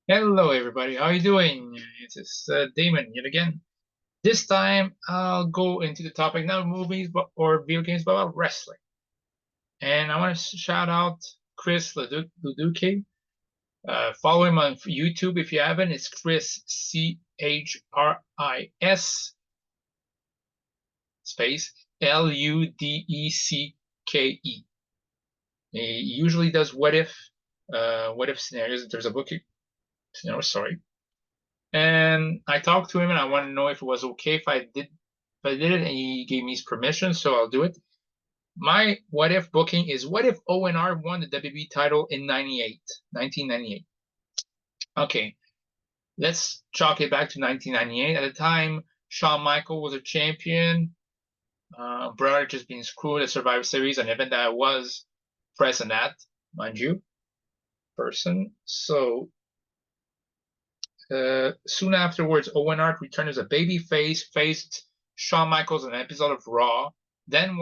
Hello, everybody. How are you doing? This is Damon yet again. This time, I'll go into the topic not movies but or video games, but about wrestling. And I want to shout out Chris Ludecke. Follow him on YouTube if you haven't. It's Chris Chris space Ludecke. He usually does what if scenarios. There's a book, sorry. And I talked to him and I wanted to know if it was okay if I did it, and he gave me his permission, so I'll do it. My what if booking is what if Owen Hart won the WWE title in 1998. Okay, let's chalk it back to 1998. At the time, Shawn Michaels was a champion. Bret Hart just being screwed at Survivor Series, an event that I was present at, mind you, person. So soon afterwards, Owen Hart returned as a babyface, faced Shawn Michaels in an episode of Raw. Then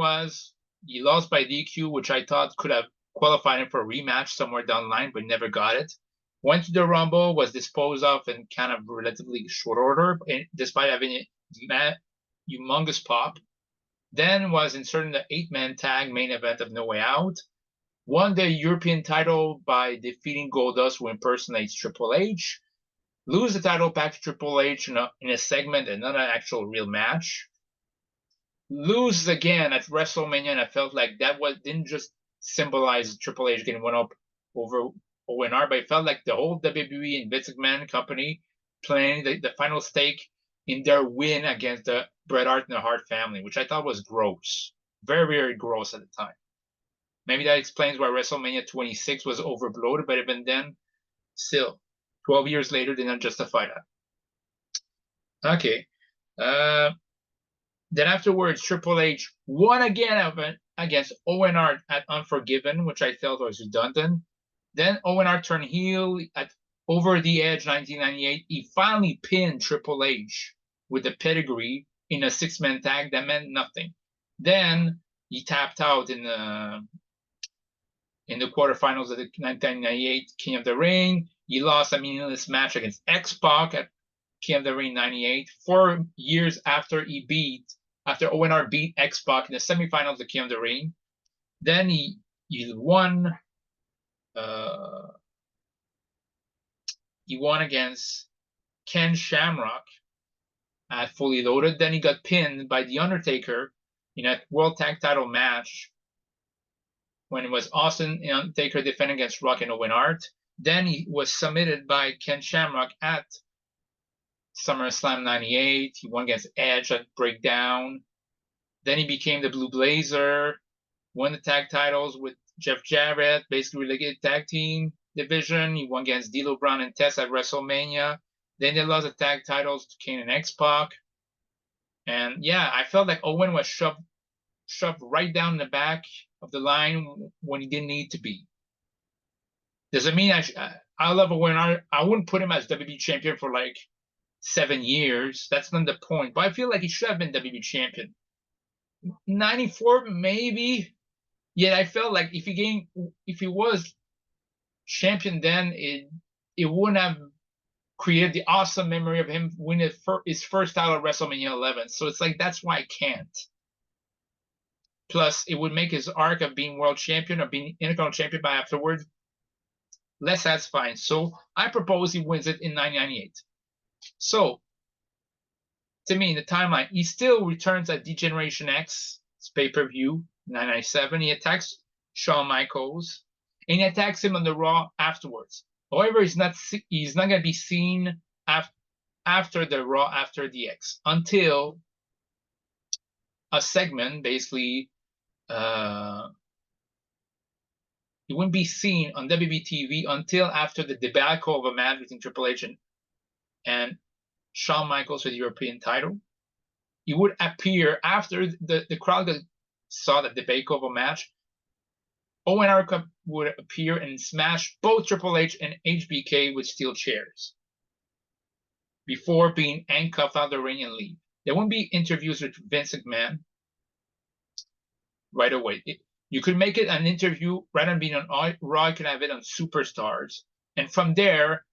he lost by DQ, which I thought could have qualified him for a rematch somewhere down the line, but never got it. Went to the Rumble, was disposed of in kind of relatively short order, despite having a humongous pop. Then was inserted in the 8-man tag main event of No Way Out. Won the European title by defeating Goldust, who impersonates Triple H. Lose the title back to Triple H in a segment and not an actual real match. Lose again at WrestleMania, and I felt like didn't just symbolize Triple H getting one up over Owen Hart, but it felt like the whole WWE and Vince McMahon company playing the final stake in their win against the Bret Hart and the Hart family, which I thought was gross. Very, very gross at the time. Maybe that explains why WrestleMania 26 was overbloated, but even then, still, 12 years later, did not justify that. Okay. Uh, then afterwards, Triple H won again against Owen Hart at Unforgiven, which I felt was redundant. Then Owen Hart turned heel at Over the Edge 1998. He finally pinned Triple H with the pedigree in a 6-man tag that meant nothing. Then he tapped out in the quarterfinals of the 1998 King of the Ring. He lost a meaningless match against X-Pac at King of the Ring 98, 4 years after Owen Hart beat X-Pac in the semifinals of the King of the Ring. Then he won uh, he won against Ken Shamrock at Fully Loaded. Then he got pinned by The Undertaker in a World Tag Title match when it was Austin and Undertaker defending against Rock and Owen Hart. Then he was submitted by Ken Shamrock at SummerSlam 98. He won against Edge at Breakdown. Then he became the Blue Blazer, won the tag titles with Jeff Jarrett, basically relegated tag team division. He won against D'Lo Brown and Test at WrestleMania. Then they lost the tag titles to Kane and X-Pac. And yeah, I felt like Owen was shoved right down the back of the line when he didn't need to be. Does it mean I love Owen Hart? I wouldn't put him as WWE champion for like 7 years. That's not the point. But I feel like he should have been WWE champion. 94 maybe. Yet I felt like if he was champion then, it wouldn't have created the awesome memory of him winning his first title at WrestleMania 11. So it's like that's why I can't. Plus, it would make his arc of being world champion or being Intercontinental champion by afterwards less satisfying. So I propose he wins it in 1998. So to me, in the timeline, he still returns at D-Generation X, it's pay-per-view, 997. He attacks Shawn Michaels, and he attacks him on the Raw afterwards. However, he's not going to be seen after the Raw after DX until a segment, basically. He wouldn't be seen on WWE TV until after the debacle of a match between Triple H and Shawn Michaels for the European title. He would appear after the crowd that saw the debacle of a match. Owen Hart would appear and smash both Triple H and HBK with steel chairs before being handcuffed out of the ring and leave. There wouldn't be interviews with Vince McMahon right away. You could make it an interview rather than being on Raw. You could have it on Superstars, and from there,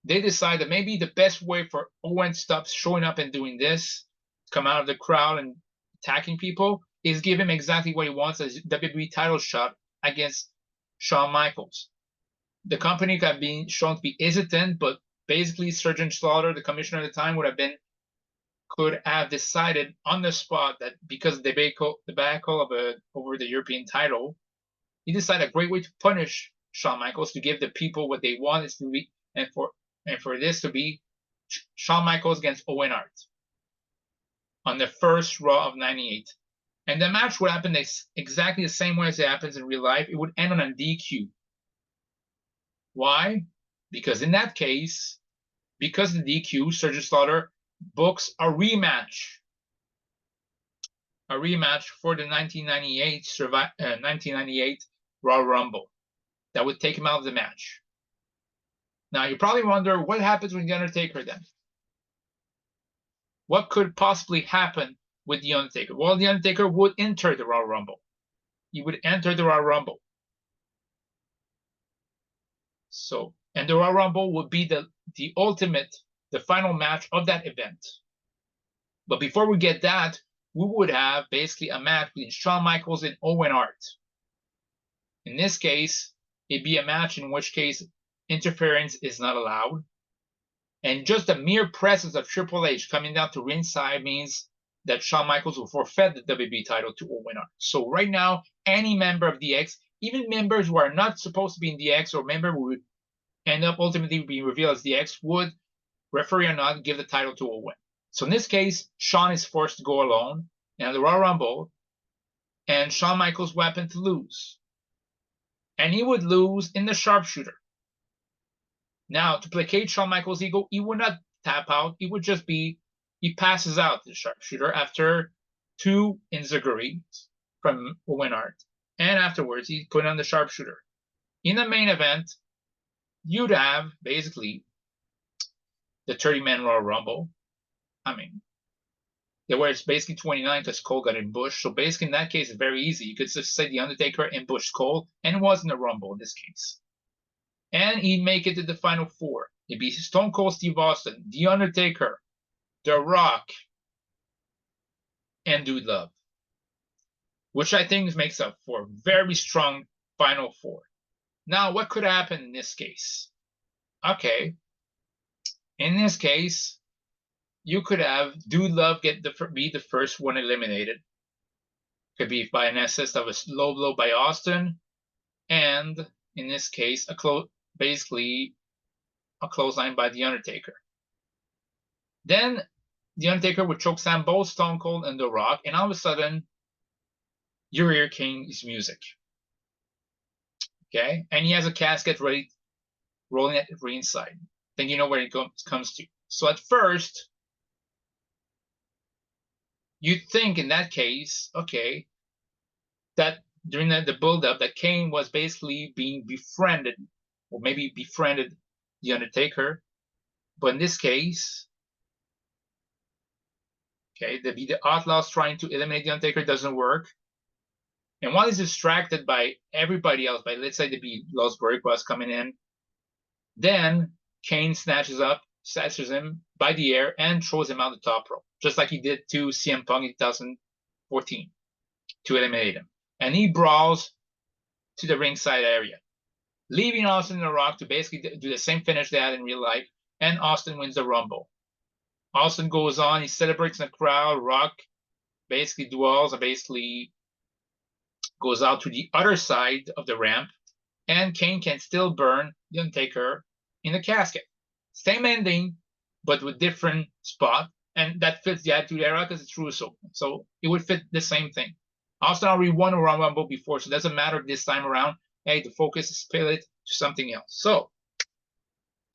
they decide that maybe the best way for Owen to stop showing up and doing this, come out of the crowd and attacking people, is give him exactly what he wants, a WWE title shot against Shawn Michaels. The company got being shown to be hesitant, but basically Sergeant Slaughter, the commissioner at the time, could have decided on the spot that because of the debacle over the European title, he decided a great way to punish Shawn Michaels, to give the people what they want, is to be, and for this to be Shawn Michaels against Owen Hart on the first Raw of '98. And the match would happen exactly the same way as it happens in real life. It would end on a DQ. Why? Because in that case, because of the DQ, Sergeant Slaughter books a rematch for the 1998 Royal Rumble that would take him out of the match. Now, you probably wonder, what happens with The Undertaker then? What could possibly happen with The Undertaker? Well, The Undertaker would enter the Royal Rumble. He would enter the Royal Rumble. So, and the Royal Rumble would be the ultimate, the final match of that event. But before we get that, we would have basically a match between Shawn Michaels and Owen Hart. In this case, it'd be a match in which case interference is not allowed. And just the mere presence of Triple H coming down to ringside means that Shawn Michaels will forfeit the WWE title to Owen Hart. So right now, any member of DX, even members who are not supposed to be in DX or member who would end up ultimately being revealed as DX, would, referee or not, give the title to Owen. So in this case, Shawn is forced to go alone in the Royal Rumble, and Shawn Michaels' weapon to lose. And he would lose in the sharpshooter. Now, to placate Shawn Michaels' ego, he would not tap out. He would just be, he passes out the sharpshooter after 2 enziguris from Owen Hart. And afterwards, he put on the sharpshooter. In the main event, you'd have basically the 30-man Royal Rumble. I mean, there was basically 29 because Cole got ambushed. So basically, in that case, it's very easy. You could just say The Undertaker ambushed Cole, and it wasn't a Rumble in this case. And he'd make it to the final 4. It'd be Stone Cold Steve Austin, The Undertaker, The Rock, and Dude Love, which I think makes up for a very strong final 4. Now, what could happen in this case? Okay, in this case, you could have Dude Love be the first one eliminated. Could be by an assist of a low blow by Austin, and in this case, basically a clothesline by The Undertaker. Then The Undertaker would chokeslam both Stone Cold and The Rock, and all of a sudden, you're hearing King's music. Okay, and he has a casket ready, rolling at the ringside. Then you know where it comes to. So at first, you'd think in that case, okay, that during the build-up, that Kane was basically being befriended, or maybe befriended The Undertaker. But in this case, okay, the Outlaws trying to eliminate The Undertaker doesn't work. And while he's distracted by everybody else, by, let's say, the Los Boricuas coming in, then Kane snatches him by the air and throws him out the top rope, just like he did to CM Punk in 2014 to eliminate him. And he brawls to the ringside area, leaving Austin and The Rock to basically do the same finish they had in real life, and Austin wins the Rumble. Austin goes on, he celebrates in the crowd, Rock basically duels, and basically goes out to the other side of the ramp, and Kane can still burn The Undertaker in the casket. Same ending, but with different spot, and that fits the Attitude Era because it's Russo. So it would fit the same thing. Austin already won a Royal Rumble before, so it doesn't matter this time around. Hey, the focus is pivot to something else. So,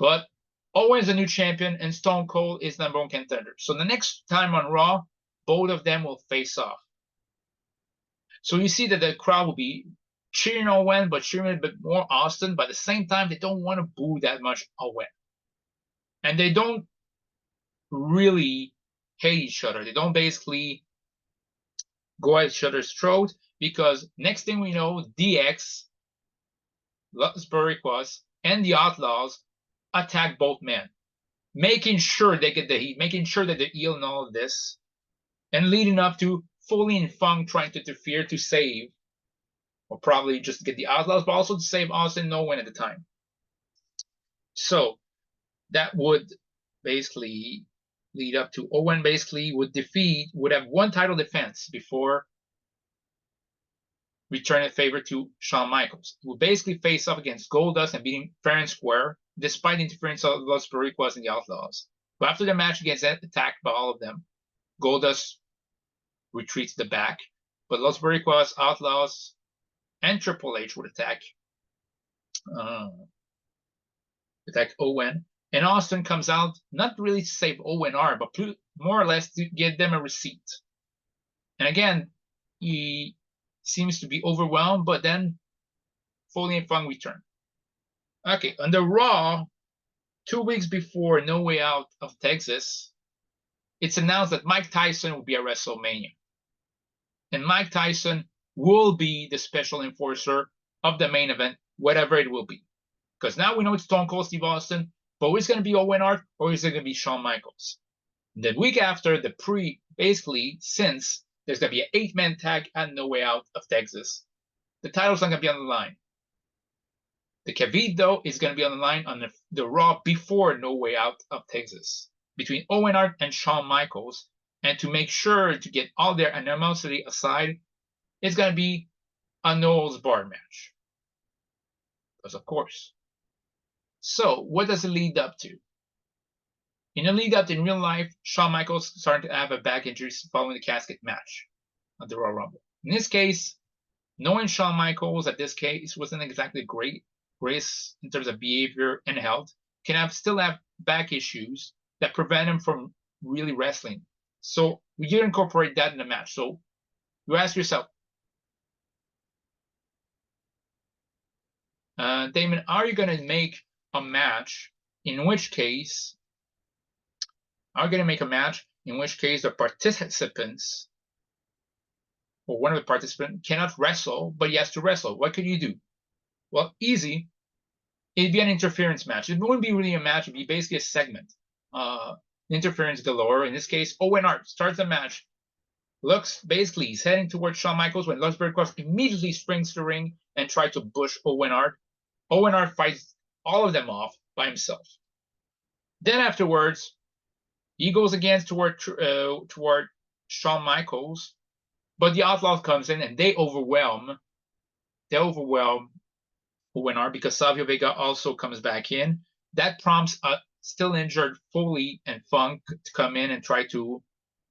but Owen's a new champion, and Stone Cold is number 1 contender. So the next time on Raw, both of them will face off. So you see that the crowd will be cheering Owen, but cheering a bit more Austin. But at the same time, they don't want to boo that much Owen. And they don't really hate each other. They don't basically go at each other's throat, because next thing we know, DX, Los Boricuas, and the Outlaws attack both men, making sure they get the heat, making sure that they're heel in all of this, and leading up to Foley and Funk trying to interfere to save, or probably just to get the Outlaws, but also to save Austin and Owen at the time. So that would basically lead up to Owen basically would have one title defense before returning favor to Shawn Michaels. He would basically face off against Goldust and beat him fair and square, despite the interference of Los Boricuas and the Outlaws. But after the match gets attacked by all of them, Goldust retreats to the back, but Los Boricuas, Outlaws, and Triple H would attack Owen. And Austin comes out, not really to save Owen Hart, but more or less to give them a receipt. And again, he seems to be overwhelmed, but then Foley and Funk return. Okay, on the Raw, 2 weeks before No Way Out of Texas, it's announced that Mike Tyson will be at WrestleMania. And Mike Tyson will be the special enforcer of the main event, whatever it will be. Because now we know it's Stone Cold Steve Austin, but is it going to be Owen Hart or is it going to be Shawn Michaels? The week after, basically, since there's going to be an 8-man tag at No Way Out of Texas, the title's not going to be on the line. The Kavit, though, is going to be on the line on the Raw before No Way Out of Texas, between Owen Hart and Shawn Michaels. And to make sure to get all their animosity aside, it's going to be a no holds barred match. Because of course. So what does it lead up to? In the lead up in real life, Shawn Michaels started to have a back injury following the casket match at the Royal Rumble. In this case, knowing Shawn Michaels at this case wasn't exactly greatest in terms of behavior and health, still have back issues that prevent him from really wrestling. So we did incorporate that in the match. So you ask yourself, Damon, are you going to make a match in which case the participants or one of the participants cannot wrestle, but he has to wrestle? What can you do? Well, easy. It'd be an interference match. It wouldn't be really a match. It'd be basically a segment. Interference galore. In this case, Owen Hart starts the match. He's heading towards Shawn Michaels when Los Boricuas immediately springs to the ring and tries to bush Owen Hart. Owen Hart fights all of them off by himself. Then afterwards, he goes again toward Shawn Michaels, but the Outlaws comes in and they overwhelm Owen Hart because Savio Vega also comes back in. That prompts a still injured Foley and Funk to come in and try to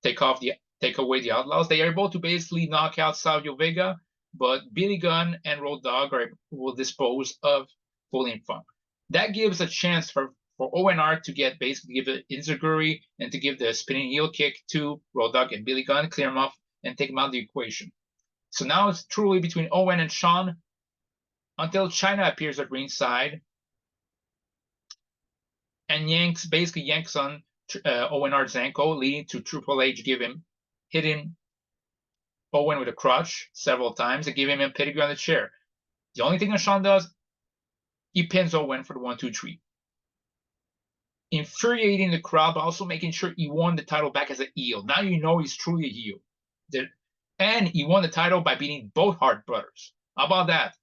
take away the Outlaws. They are able to basically knock out Savio Vega, but Billy Gunn and Road Dogg will dispose of Foley and Funk. That gives a chance for Owen Hart to give an enziguri and to give the spinning heel kick to Road Dogg and Billy Gunn, clear him off, and take him out of the equation. So now it's truly between Owen and Shawn until China appears at ringside and yanks on Owen Hart's ankle, leading to Triple H hitting Owen with a crutch several times and giving him a pedigree on the chair. The only thing that Shawn does, he pins Owen for the 1-2-3. Infuriating the crowd, but also making sure he won the title back as a heel. Now you know he's truly a heel. And he won the title by beating both Hart brothers. How about that?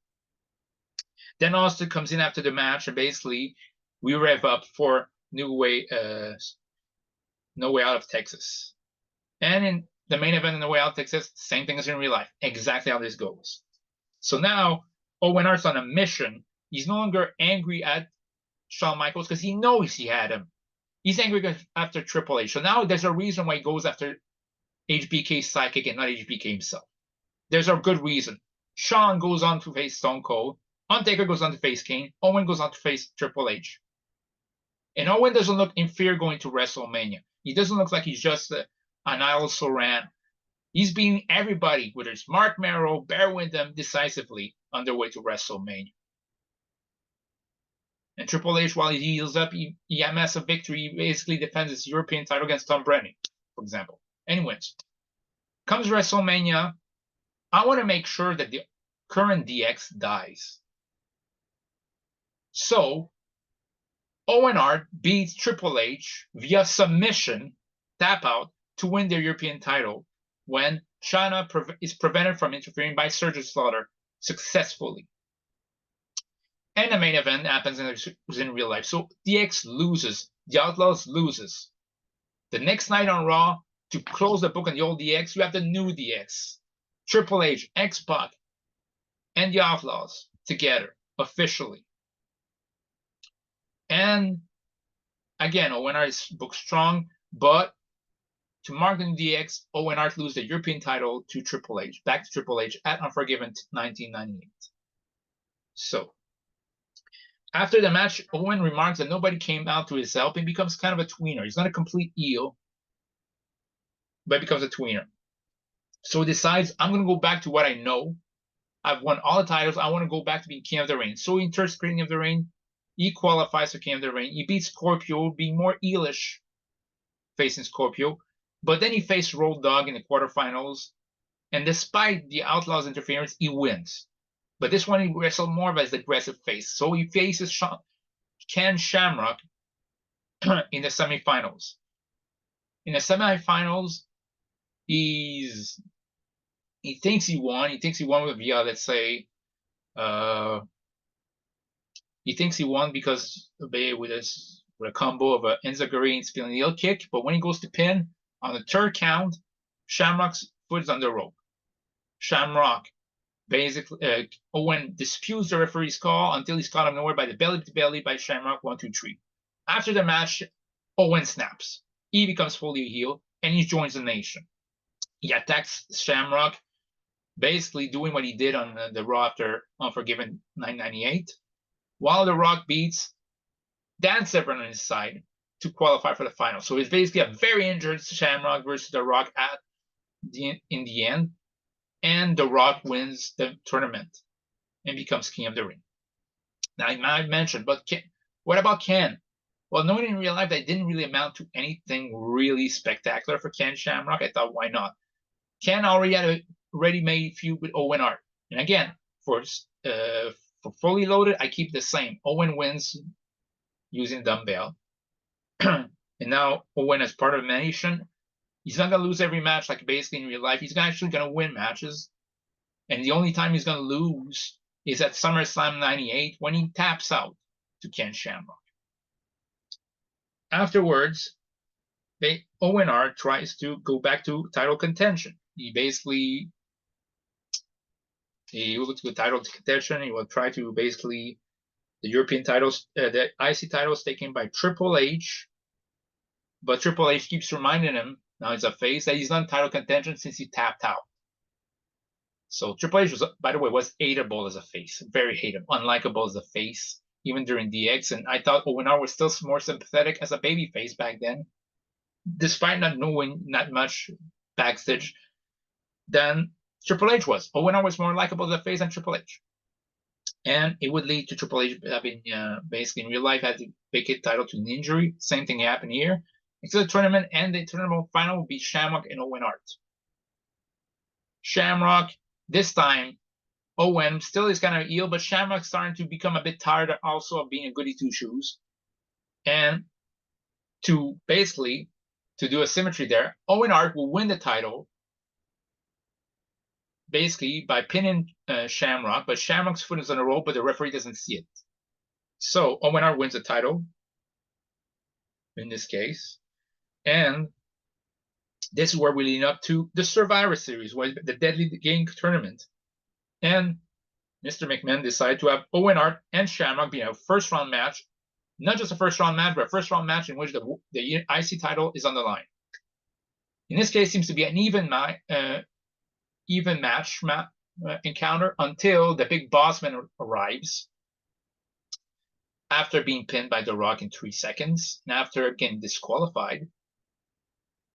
Then Austin comes in after the match, and basically we rev up for No Way Out of Texas. And in the main event in No Way Out of Texas, same thing as in real life. Exactly how this goes. So now Owen Hart's on a mission. He's no longer angry at Shawn Michaels because he knows he had him. He's angry after Triple H. So now there's a reason why he goes after HBK's sidekick and not HBK himself. There's a good reason. Shawn goes on to face Stone Cold. Undertaker goes on to face Kane. Owen goes on to face Triple H. And Owen doesn't look in fear going to WrestleMania. He doesn't look like he's just an Isle Soran. He's beating everybody, whether it's Mark Merrow, Bear Windham, decisively on their way to WrestleMania. And Triple H, while he heals up, he had massive victory. He basically defends his European title against Tom Brady, for example. And wins. Comes WrestleMania, I want to make sure that the current DX dies. So, Owen Hart beats Triple H via submission, tap out, to win their European title when China is prevented from interfering by Sergeant Slaughter successfully. And the main event happens in real life. So DX loses. The Outlaws loses. The next night on Raw, to close the book on the old DX, you have the new DX. Triple H, X-Pac, and the Outlaws together, officially. And again, Owen Hart is booked strong, but to mark the DX, Owen Hart loses the European title to Triple H, back to Triple H at Unforgiven 1998. So, after the match, Owen remarks that nobody came out to his help and becomes kind of a tweener. He's not a complete heel, but becomes a tweener. So he decides, I'm going to go back to what I know. I've won all the titles. I want to go back to being King of the Ring. So he enters King of the Ring. He qualifies for King of the Ring. He beats Scorpio, being more heelish, facing Scorpio. But then he faced Road Dogg in the quarterfinals. And despite the Outlaws' interference, he wins. But this one he wrestled more as the aggressive face. So he faces Ken Shamrock in the semifinals. In the semifinals, he thinks he won. He thinks he won with, let's say, he thinks he won because with a combo of a Enziguri and spinning heel kick. But when he goes to pin on the third count, Shamrock's foot is on the rope. Shamrock basically, Owen disputes the referee's call until he's caught out of nowhere by the belly to belly by Shamrock 1, 2, 3. After the match, Owen snaps. He becomes fully a heel and he joins the Nation. He attacks Shamrock, basically doing what he did on the Raw after Unforgiven 998, while The Rock beats Dan Severn on his side to qualify for the final. So it's basically a very injured Shamrock versus The Rock in the end. And The Rock wins the tournament and becomes King of the Ring. Now, I might mention, but what about Ken? Well, knowing in real life that didn't really amount to anything really spectacular for Ken Shamrock, I thought, why not? Ken already had a ready-made feud with Owen Hart. And again, for Fully Loaded, I keep the same. Owen wins using dumbbell. And now Owen, as part of the Nation, he's not going to lose every match like basically in real life. He's actually going to win matches. And the only time he's going to lose is at SummerSlam 98 when he taps out to Ken Shamrock. Afterwards, Owen Hart tries to go back to title contention. He will to the title contention. He will try to basically the European titles, the IC titles taken by Triple H. But Triple H keeps reminding him, now he's a face, that he's not in title contention since he tapped out. So Triple H was, by the way, was hateable as a face, very hateable, unlikable as a face, even during DX. And I thought Owen Hart was still more sympathetic as a baby face back then, despite not knowing that much backstage than Triple H was. Owen Hart was more likable as a face than Triple H. And it would lead to Triple H having, basically in real life, had to vacate title to an injury. Same thing happened here. Into the tournament, and the tournament final will be Shamrock and Owen Hart. Shamrock, this time, Owen still is kind of heel, but Shamrock's starting to become a bit tired also of being a goody two-shoes. And to basically, to do a symmetry there, Owen Hart will win the title basically by pinning Shamrock, but Shamrock's foot is on the rope, but the referee doesn't see it. So Owen Hart wins the title in this case. And this is where we lead up to the Survivor Series, where the Deadly Game tournament. And Mr. McMahon decided to have Owen Hart and Shamrock be a first-round match. Not just a first-round match, but a first-round match in which the IC title is on the line. In this case, it seems to be an even match encounter until the Big Boss Man arrives after being pinned by The Rock in 3 seconds, and after getting disqualified.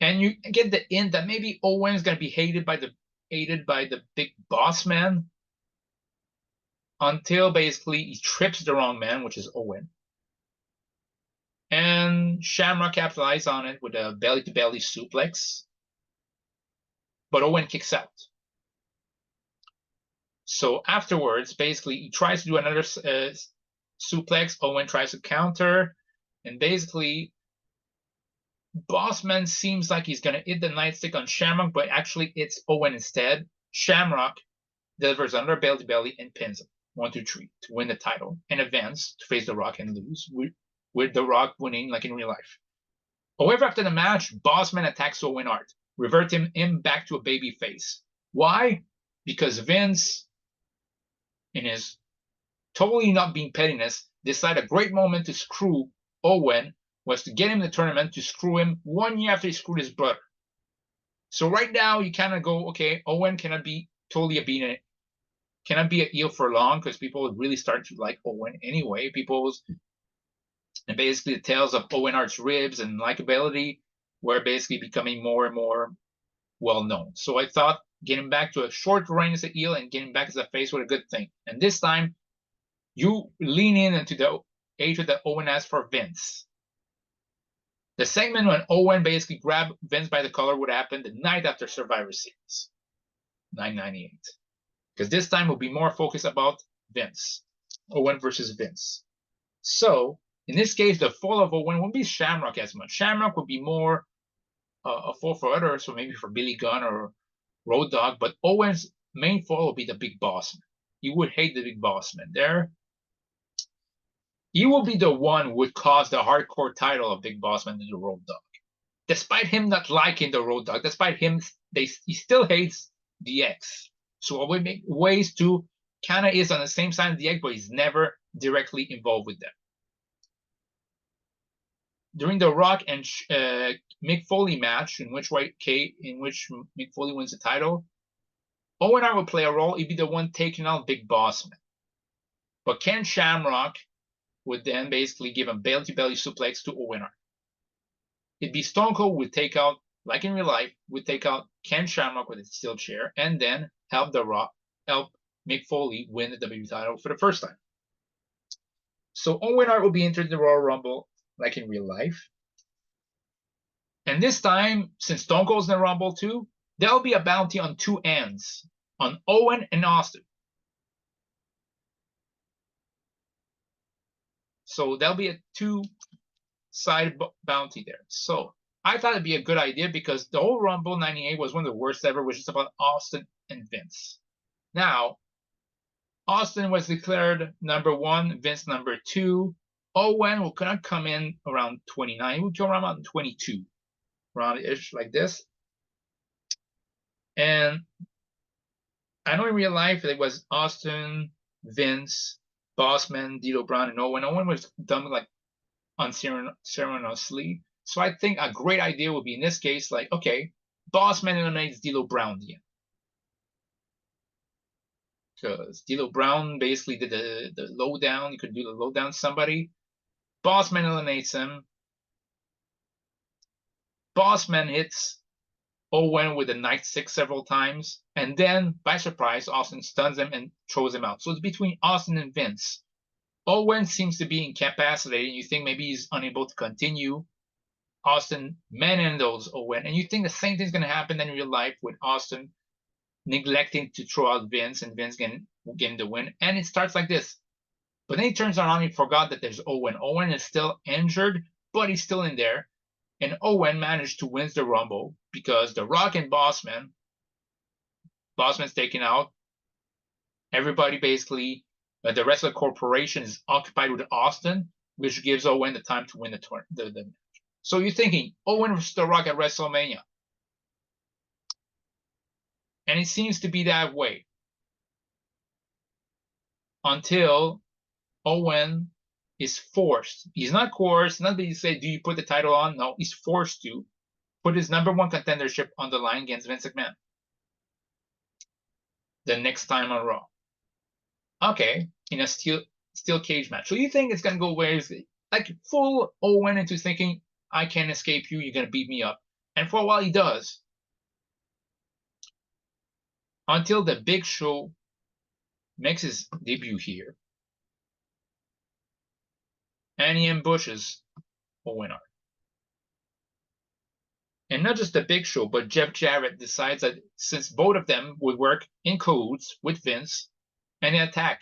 And you get the hint that maybe Owen's going to be hated by the Big Boss Man until basically he trips the wrong man, which is Owen. And Shamrock capitalizes on it with a belly-to-belly suplex. But Owen kicks out. So afterwards, basically, he tries to do another suplex. Owen tries to counter. And basically, Bossman seems like he's going to hit the nightstick on Shamrock, but actually it's Owen instead. Shamrock delivers under belly belly and pins him 1, 2, 3 to win the title and advance to face The Rock and lose, with The Rock winning like in real life. However, after the match, Bossman attacks Owen Hart, reverting him back to a baby face. Why? Because Vince, in his totally not being pettiness, decided a great moment to screw Owen was to get him the tournament to screw him 1 year after he screwed his brother. So right now you kind of go, okay, Owen cannot be totally a bean, cannot be a heel for long because people would really start to like Owen anyway. And basically the tales of Owen Hart's ribs and likability were basically becoming more and more well known. So I thought getting back to a short reign as a heel and getting back as a face was a good thing. And this time you lean in into the hatred that Owen has for Vince. The segment when Owen basically grabbed Vince by the collar would happen the night after Survivor Series, 998. Because this time will be more focused about Vince. Owen versus Vince. So, in this case, the fall of Owen won't be Shamrock as much. Shamrock would be more a fall for others, so maybe for Billy Gunn or Road Dogg, but Owen's main fall will be the Big Boss Man. He would hate the Big Boss Man there. He will be the one who would cause the hardcore title of Big Boss Man to the Road Dogg. Despite him not liking the Road Dogg, despite him, he still hates DX. So I would make ways to kind of is on the same side of DX, but he's never directly involved with them. During the Rock and Mick Foley match, in which Mick Foley wins the title, Owen Hart will play a role. He'd be the one taking out Big Boss Man. But Ken Shamrock would then basically give a belly-to-belly suplex to Owen Hart. It'd be Stone Cold would take out, like in real life, would take out Ken Shamrock with a steel chair and then help Mick Foley win the WWE title for the first time. So Owen Hart will be entered in the Royal Rumble like in real life. And this time, since Stone Cold's in the Rumble too, there'll be a bounty on two ends, on Owen and Austin. So there'll be a two-side bounty there. So I thought it'd be a good idea because the whole Rumble 98 was one of the worst ever, which is about Austin and Vince. Now, Austin was declared number 1, Vince number 2. Owen will not come in around 29. He will come around 22, around-ish like this. And I know in real life it was Austin, Vince, Bossman, D'Lo Brown, and Owen. Owen was done like unceremoniously. So I think a great idea would be in this case, like, okay, Bossman eliminates D'Lo Brown again. Because D'Lo Brown basically did the lowdown. You could do the lowdown somebody. Bossman eliminates him. Bossman hits Owen with a nightstick several times. And then, by surprise, Austin stuns him and throws him out. So it's between Austin and Vince. Owen seems to be incapacitated. You think maybe he's unable to continue. Austin manhandles Owen. And you think the same thing's going to happen in real life with Austin neglecting to throw out Vince and Vince getting the win. And it starts like this. But then he turns around and he forgot that there's Owen. Owen is still injured, but he's still in there. And Owen managed to win the Rumble because The Rock and Bossman's taken out. Everybody basically, the rest of the corporation is occupied with Austin, which gives Owen the time to win the match. So you're thinking, Owen versus The Rock at WrestleMania. And it seems to be that way. Until Owen is forced. He's not coerced. Not that you say, do you put the title on? No, he's forced to put his number 1 contendership on the line against Vince McMahon. The next time on Raw. Okay, in a steel cage match. So you think it's going to go where is like full Owen into thinking, I can't escape you, you're going to beat me up. And for a while he does. Until the Big Show makes his debut here. And he ambushes Owen Hart. And not just the Big Show, but Jeff Jarrett decides that since both of them would work in cahoots with Vince, and they attack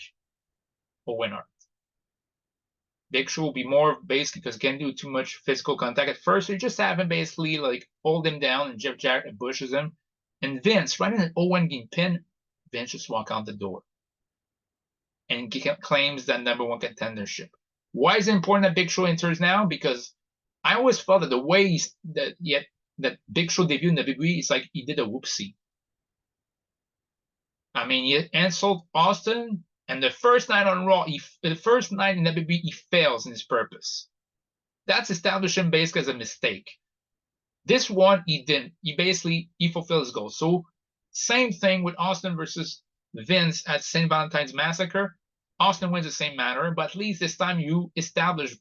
Owen Hart. Big Show will be more basically because he can't do too much physical contact at first. So you just have him basically like hold him down, and Jeff Jarrett bushes him. And Vince, right in Owen getting pinned, Vince just walk out the door and claims that #1 contendership. Why is it important that Big Show enters now? Because I always felt that the way that Big Show debuted in the WWE, it's like he did a whoopsie. I mean, he insulted Austin, and the first night on Raw, the first night in WWE, he fails in his purpose. That's established him basically as a mistake. This one, he didn't. He fulfilled his goal. So, same thing with Austin versus Vince at St. Valentine's Massacre. Austin wins the same manner, but at least this time you establish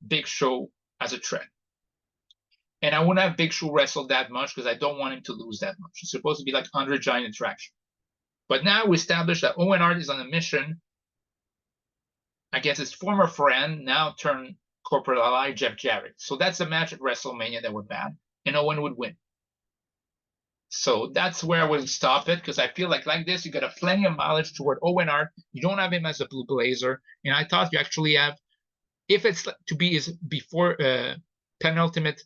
Big Show as a threat. And I wouldn't have Big Show wrestle that much because I don't want him to lose that much. It's supposed to be like 100 giant interaction. But now we established that Owen Hart is on a mission against his former friend, now turned corporate ally, Jeff Jarrett. So that's a match at WrestleMania that would bad, and Owen would win. So that's where I would stop it, because I feel like this, you got a plenty of mileage toward Owen Hart. You don't have him as a Blue Blazer. And I thought you actually have, if it's to be his before penultimate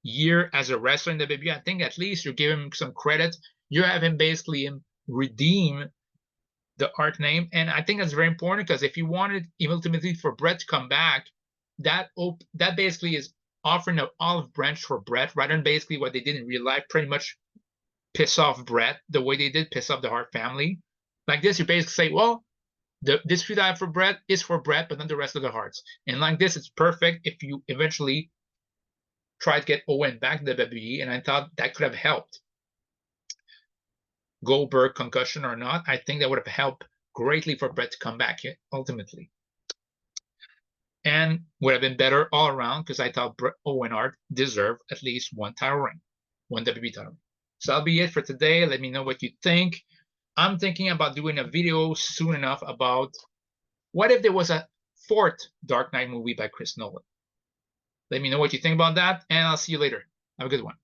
year as a wrestler in the WWE, I think at least you give him some credit. You have him basically redeem the Hart name. And I think that's very important, because if you wanted ultimately for Bret to come back, that basically is offering an olive branch for Bret, rather than basically what they did in real life, pretty much piss off Bret the way they did piss off the Hart family. Like this, you basically say, well, this feud I have for Bret is for Bret, but not the rest of the Harts. And like this, it's perfect if you eventually try to get Owen back to the WWE, and I thought that could have helped. Goldberg concussion or not, I think that would have helped greatly for Bret to come back ultimately. And would have been better all around, because I thought Owen Hart deserved at least one title reign, one WWE title reign. So that'll be it for today. Let me know what you think. I'm thinking about doing a video soon enough about what if there was a 4th Dark Knight movie by Chris Nolan. Let me know what you think about that, and I'll see you later. Have a good one.